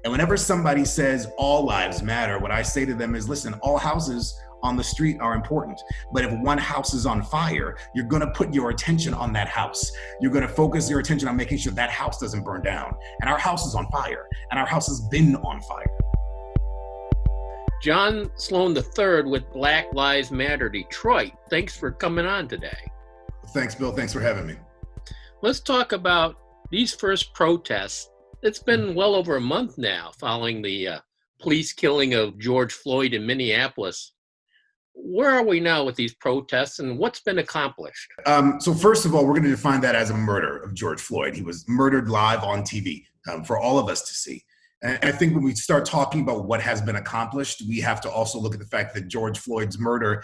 And whenever somebody says all lives matter, what I say to them is, listen, all houses on the street are important. But if one house is on fire, you're going to put your attention on that house. You're going to focus your attention on making sure that house doesn't burn down. And our house is on fire, and our house has been on fire. John Sloan III with Black Lives Matter Detroit. Thanks for coming on today. Thanks, Bill. Thanks for having me. Let's talk about these first protests. It's been well over a month now following the police killing of George Floyd in Minneapolis. Where are we now with these protests, and what's been accomplished? So first of all, we're going to define that as a murder of George Floyd. He was murdered live on TV for all of us to see. And I think when we start talking about what has been accomplished, we have to also look at the fact that George Floyd's murder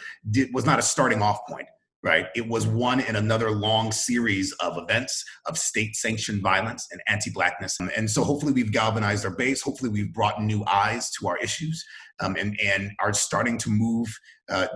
was not a starting off point, right? It was one in another long series of events of state-sanctioned violence and anti-Blackness. And so hopefully we've galvanized our base. Hopefully we've brought new eyes to our issues and are starting to move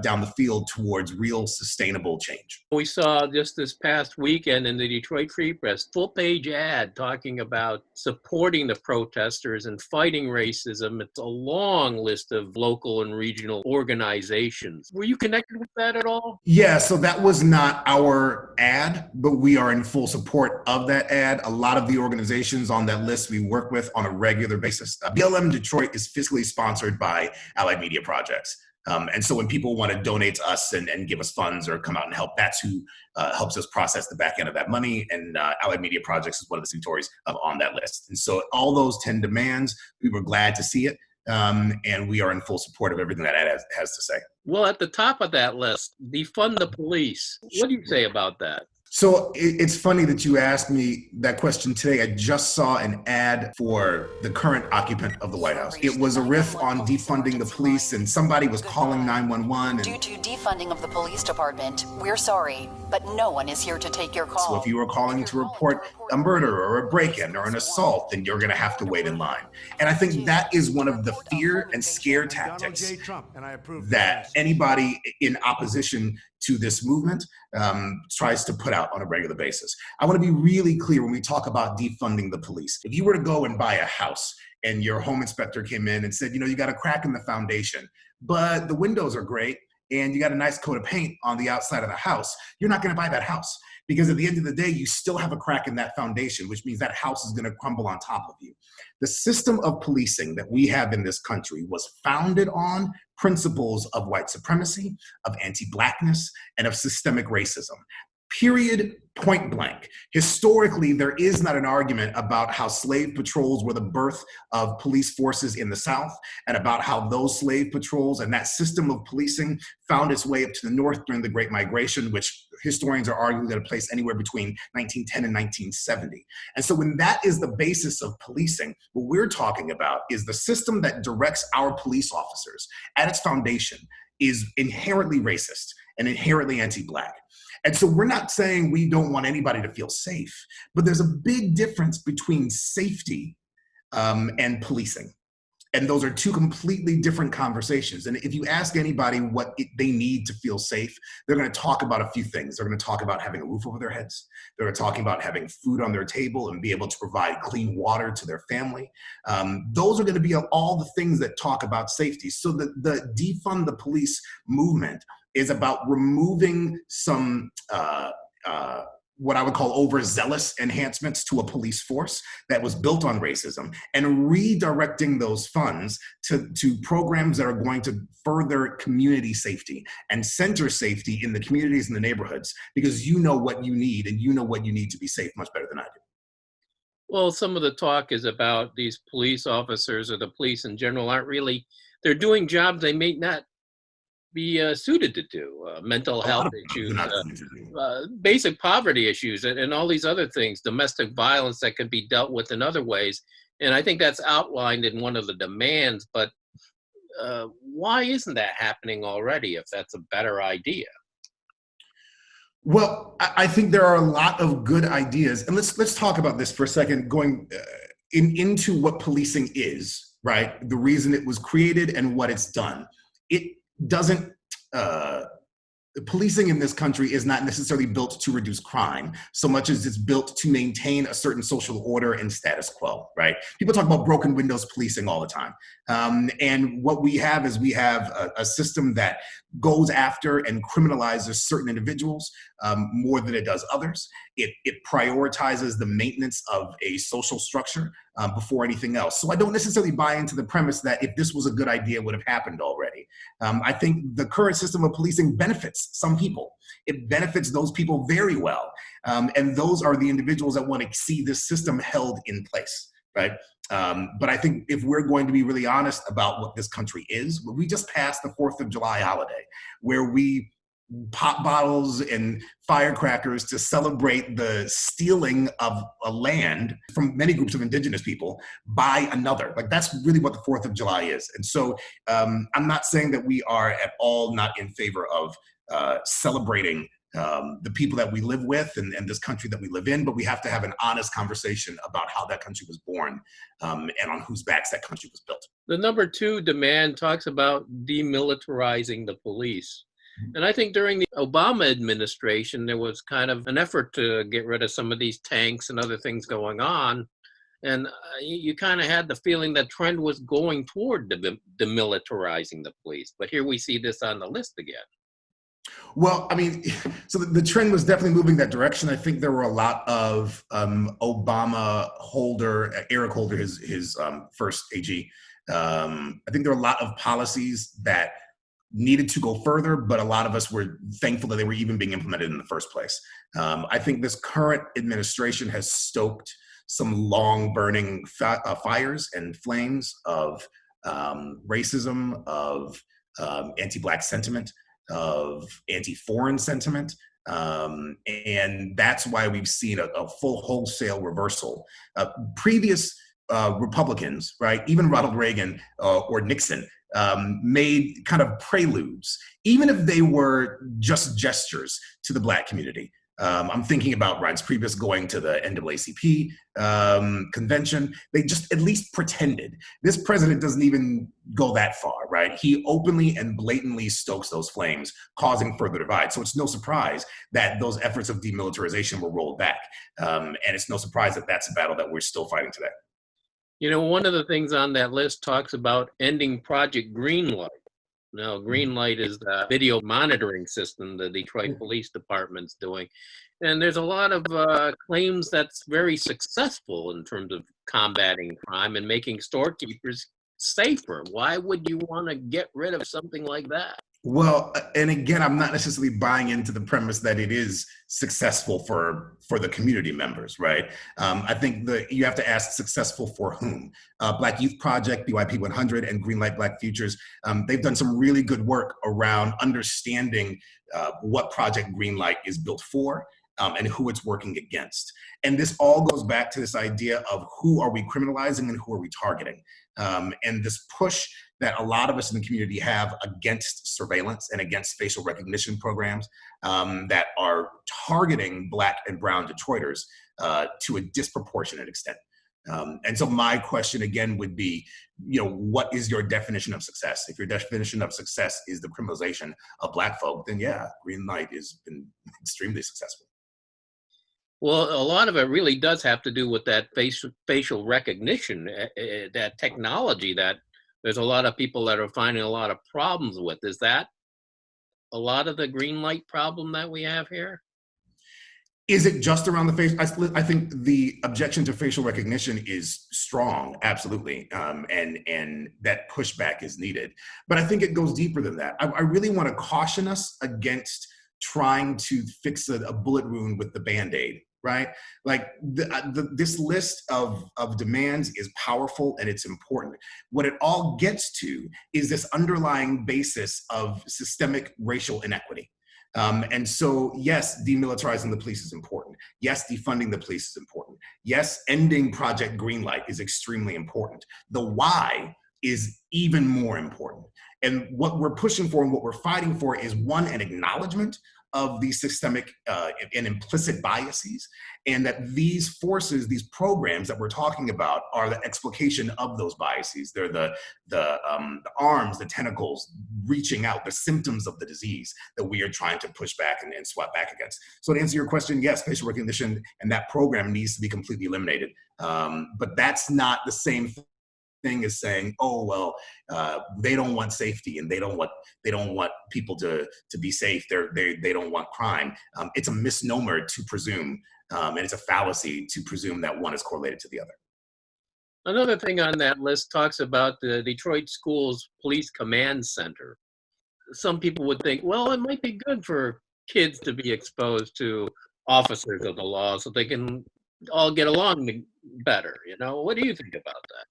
down the field towards real sustainable change. We saw just this past weekend in the Detroit Free Press, full-page ad talking about supporting the protesters and fighting racism. It's a long list of local and regional organizations. Were you connected with that at all? Yeah, so that was not our ad, but we are in full support of that ad. A lot of the organizations on that list we work with on a regular basis. BLM Detroit is fiscally sponsored by Allied Media Projects. And so when people want to donate to us and give us funds or come out and help, that's who helps us process the back end of that money. And Allied Media Projects is one of the signatories on that list. And so all those 10 demands, we were glad to see it. And we are in full support of everything that ad has to say. Well, at the top of that list, defund the police. What do you say about that? So it's funny that you asked me that question today. I just saw an ad for the current occupant of the White House. It was a riff on defunding the police, and somebody was calling 911. Due to defunding of the police department, we're sorry, but no one is here to take your call. So if you were calling to report a murder or a break-in or an assault, then you're going to have to wait in line. And I think that is one of the fear and scare tactics that anybody in opposition to this movement tries to put out on a regular basis. I want to be really clear when we talk about defunding the police. If you were to go and buy a house and your home inspector came in and said, you got a crack in the foundation, but the windows are great and you got a nice coat of paint on the outside of the house, you're not going to buy that house. Because at the end of the day, you still have a crack in that foundation, which means that house is going to crumble on top of you. The system of policing that we have in this country was founded on principles of white supremacy, of anti-Blackness, and of systemic racism. Period, point blank. Historically, there is not an argument about how slave patrols were the birth of police forces in the South and about how those slave patrols and that system of policing found its way up to the North during the Great Migration, which historians are arguing that it placed anywhere between 1910 and 1970. And so when that is the basis of policing, what we're talking about is the system that directs our police officers at its foundation is inherently racist and inherently anti-Black. And so we're not saying we don't want anybody to feel safe, but there's a big difference between safety and policing. And those are two completely different conversations. And if you ask anybody what they need to feel safe, they're going to talk about a few things. They're going to talk about having a roof over their heads. They're talking about having food on their table and be able to provide clean water to their family. Those are going to be all the things that talk about safety. So the defund the police movement is about removing some what I would call overzealous enhancements to a police force that was built on racism and redirecting those funds to programs that are going to further community safety and center safety in the communities and the neighborhoods, because you know what you need and you know what you need to be safe much better than I do. Well, some of the talk is about these police officers or the police in general they're doing jobs they may not be suited to do, mental health issues, basic poverty issues, and all these other things, domestic violence that can be dealt with in other ways. And I think that's outlined in one of the demands, but why isn't that happening already if that's a better idea? Well, I think there are a lot of good ideas. And let's talk about this for a second, going into what policing is, right? The reason it was created and what it's done. It doesn't policing in this country is not necessarily built to reduce crime so much as it's built to maintain a certain social order and status quo, right? People talk about broken windows policing all the time. And what we have is we have a system that goes after and criminalizes certain individuals more than it does others. It prioritizes the maintenance of a social structure before anything else. So I don't necessarily buy into the premise that if this was a good idea, it would have happened already. I think the current system of policing benefits some people. It benefits those people very well. And those are the individuals that want to see this system held in place, right? But I think if we're going to be really honest about what this country is, we just passed the 4th of July holiday, where we pop bottles and firecrackers to celebrate the stealing of a land from many groups of indigenous people by another. Like, that's really what the 4th of July is. And so I'm not saying that we are at all not in favor of celebrating the people that we live with and this country that we live in, but we have to have an honest conversation about how that country was born and on whose backs that country was built. The number 2 demand talks about demilitarizing the police. And I think during the Obama administration, there was kind of an effort to get rid of some of these tanks and other things going on. And you kind of had the feeling that trend was going toward demilitarizing the police. But here we see this on the list again. Well, I mean, so the trend was definitely moving that direction. I think there were a lot of Obama Holder, Eric Holder, his first AG. I think there were a lot of policies that needed to go further, but a lot of us were thankful that they were even being implemented in the first place. I think this current administration has stoked some long burning fires and flames of racism, of anti-Black sentiment, of anti-foreign sentiment. And that's why we've seen a full wholesale reversal. Previous Republicans, right, even Ronald Reagan or Nixon, made kind of preludes, even if they were just gestures to the Black community. I'm thinking about Reince Priebus going to the NAACP convention. They just at least pretended. This president doesn't even go that far, right? He openly and blatantly stokes those flames, causing further divide. So it's no surprise that those efforts of demilitarization were rolled back. And it's no surprise that that's a battle that we're still fighting today. You know, one of the things on that list talks about ending Project Greenlight. Now, Greenlight is the video monitoring system the Detroit Police Department's doing. And there's a lot of claims that's very successful in terms of combating crime and making storekeepers safer. Why would you want to get rid of something like that? Well, and again, I'm not necessarily buying into the premise that it is successful for the community members, right? I think that you have to ask successful for whom. Black Youth Project, BYP 100, and Greenlight Black Futures, they've done some really good work around understanding what Project Greenlight is built for and who it's working against. And this all goes back to this idea of who are we criminalizing and who are we targeting? And this push that a lot of us in the community have against surveillance and against facial recognition programs that are targeting Black and brown Detroiters to a disproportionate extent. And so my question again would be, you know, what is your definition of success? If your definition of success is the criminalization of Black folk, then yeah, Greenlight has been extremely successful. Well, a lot of it really does have to do with that facial recognition, that technology that there's a lot of people that are finding a lot of problems with. Is that a lot of the Greenlight problem that we have here? Is it just around the face? I think the objection to facial recognition is strong, absolutely, and that pushback is needed. But I think it goes deeper than that. I really want to caution us against trying to fix a bullet wound with the Band-Aid, right? Like this list of demands is powerful and it's important. What it all gets to is this underlying basis of systemic racial inequity. And so, yes, demilitarizing the police is important. Yes, defunding the police is important. Yes, ending Project Greenlight is extremely important. The why is even more important. And what we're pushing for and what we're fighting for is, one, an acknowledgement of these systemic and implicit biases, and that these forces, these programs that we're talking about, are the explication of those biases. They're the arms, the tentacles reaching out, the symptoms of the disease that we are trying to push back and swat back against. So to answer your question, yes, facial recognition and that program needs to be completely eliminated. But that's not the same thing as saying, oh well, they don't want safety and they don't want people to be safe. They don't want crime. It's a misnomer to presume, and it's a fallacy to presume that one is correlated to the other. Another thing on that list talks about the Detroit Schools Police Command Center. Some people would think, well, it might be good for kids to be exposed to officers of the law so they can all get along better. You know, what do you think about that?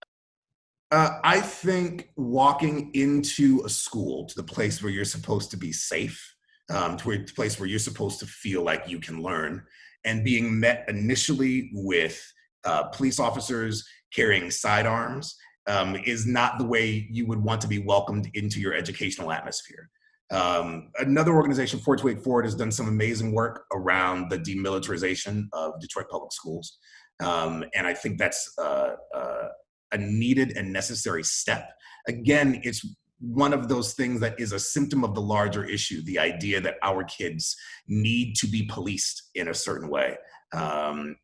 I think walking into a school, to the place where you're supposed to be safe, to a place where you're supposed to feel like you can learn, and being met initially with police officers carrying sidearms is not the way you would want to be welcomed into your educational atmosphere. Another organization, 428 Forward, has done some amazing work around the demilitarization of Detroit public schools. And I think that's a needed and necessary step. Again, it's one of those things that is a symptom of the larger issue, the idea that our kids need to be policed in a certain way, and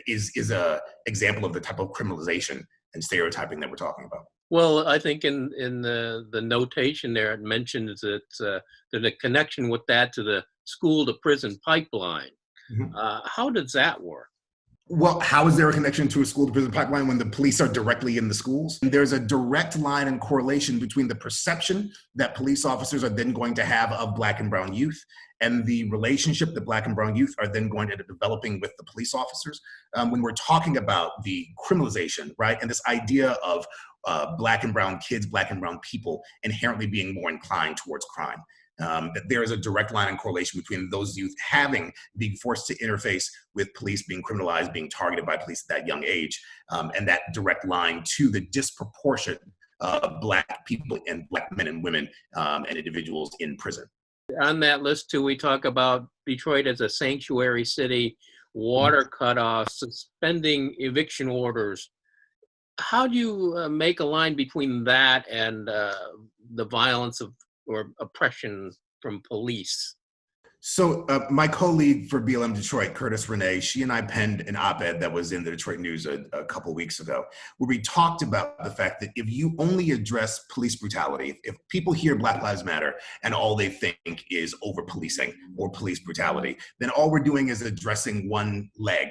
is a example of the type of criminalization and stereotyping that we're talking about. Well, I think in the notation there, it mentions that there's a connection with that to the school to prison pipeline. Mm-hmm. How does that work? Well, how is there a connection to a school to prison pipeline when the police are directly in the schools? There's a direct line and correlation between the perception that police officers are then going to have of Black and brown youth and the relationship that Black and brown youth are then going to be developing with the police officers. When we're talking about the criminalization, right, and this idea of Black and brown kids, Black and brown people inherently being more inclined towards crime. That there is a direct line and correlation between those youth being forced to interface with police, being criminalized, being targeted by police at that young age, and that direct line to the disproportion of Black people and Black men and women and individuals in prison. On that list too, we talk about Detroit as a sanctuary city, water cutoffs, suspending eviction orders. How do you make a line between that and the violence or oppression from police? So my co-lead for BLM Detroit, Curtis Renee, she and I penned an op-ed that was in the Detroit News a couple weeks ago, where we talked about the fact that if you only address police brutality, if people hear Black Lives Matter and all they think is over-policing or police brutality, then all we're doing is addressing one leg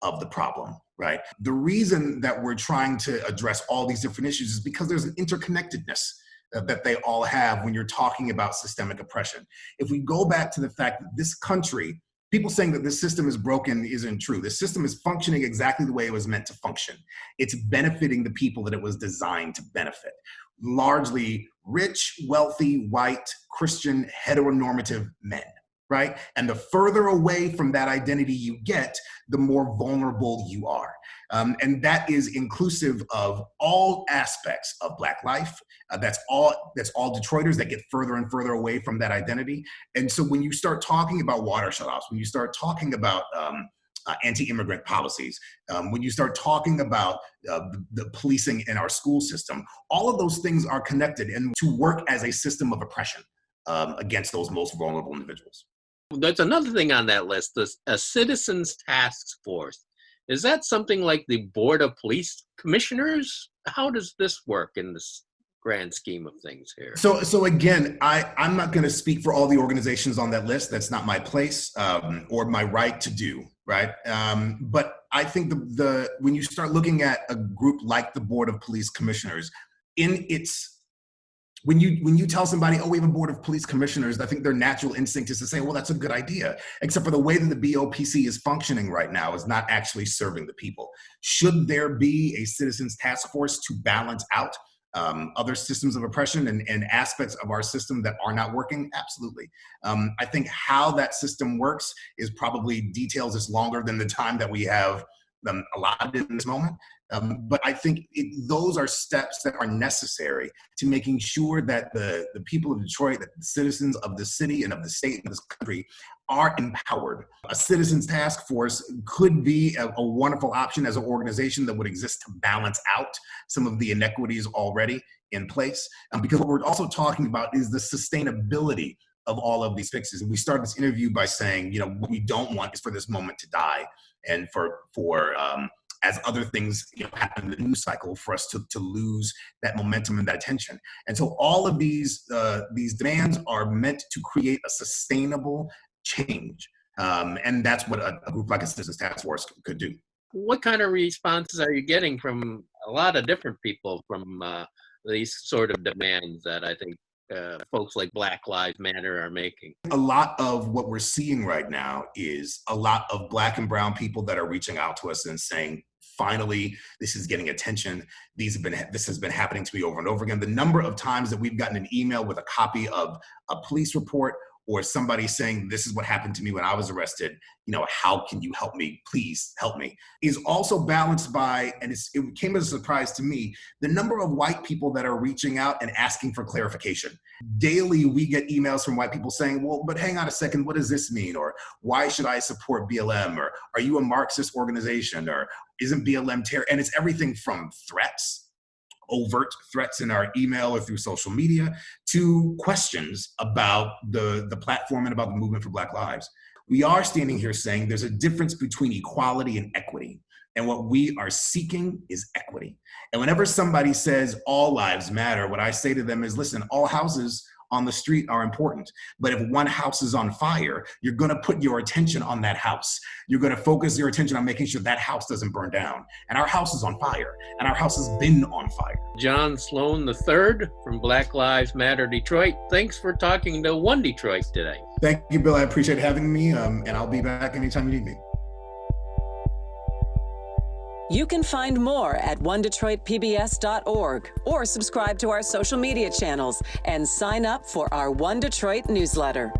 of the problem, right? The reason that we're trying to address all these different issues is because there's an interconnectedness that they all have when you're talking about systemic oppression. If we go back to the fact that this country, people saying that this system is broken isn't true. The system is functioning exactly the way it was meant to function. It's benefiting the people that it was designed to benefit. Largely rich, wealthy, white, Christian, heteronormative men, right? And the further away from that identity you get, the more vulnerable you are. And that is inclusive of all aspects of Black life. That's all Detroiters that get further and further away from that identity. And so when you start talking about water shutoffs, when you start talking about anti-immigrant policies, when you start talking about the policing in our school system, all of those things are connected and to work as a system of oppression against those most vulnerable individuals. There's another thing on that list, a citizens task force. Is that something like the Board of Police Commissioners? How does this work in this grand scheme of things here? So again, I'm not going to speak for all the organizations on that list. That's not my place or my right to do, right? But I think when you start looking at a group like the Board of Police Commissioners, when you tell somebody, oh, we have a Board of Police Commissioners, I think their natural instinct is to say, well, that's a good idea, except for the way that the BOPC is functioning right now is not actually serving the people. Should there be a citizens task force to balance out other systems of oppression and aspects of our system that are not working? Absolutely. I think how that system works is probably details is longer than the time that we have allotted in this moment. But I think those are steps that are necessary to making sure that the people of Detroit, that the citizens of the city and of the state and this country are empowered. A citizens task force could be a wonderful option as an organization that would exist to balance out some of the inequities already in place. Because what we're also talking about is the sustainability of all of these fixes. And we started this interview by saying, what we don't want is for this moment to die, and for as other things happen in the news cycle, for us to lose that momentum and that attention. And so all of these demands are meant to create a sustainable change. And that's what a group like a citizens task force could do. What kind of responses are you getting from a lot of different people from these sort of demands that I think folks like Black Lives Matter are making? A lot of what we're seeing right now is a lot of Black and brown people that are reaching out to us and saying, finally, this is getting attention. This has been happening to me over and over again. The number of times that we've gotten an email with a copy of a police report or somebody saying, this is what happened to me when I was arrested, how can you help me? Please help me, is also balanced by, and it came as a surprise to me, the number of white people that are reaching out and asking for clarification. Daily, we get emails from white people saying, well, but hang on a second, what does this mean? Or why should I support BLM? Or are you a Marxist organization? Or isn't BLM terror? And it's everything from threats, overt threats in our email or through social media, to questions about the platform and about the movement for Black lives. We are standing here saying there's a difference between equality and equity. And what we are seeking is equity. And whenever somebody says all lives matter, what I say to them is, listen, all houses on the street are important. But if one house is on fire, you're going to put your attention on that house. You're going to focus your attention on making sure that house doesn't burn down. And our house is on fire, and our house has been on fire. John Sloan III from Black Lives Matter Detroit, thanks for talking to One Detroit today. Thank you, Bill. I appreciate having me, and I'll be back anytime you need me. You can find more at onedetroitpbs.org or subscribe to our social media channels and sign up for our One Detroit newsletter.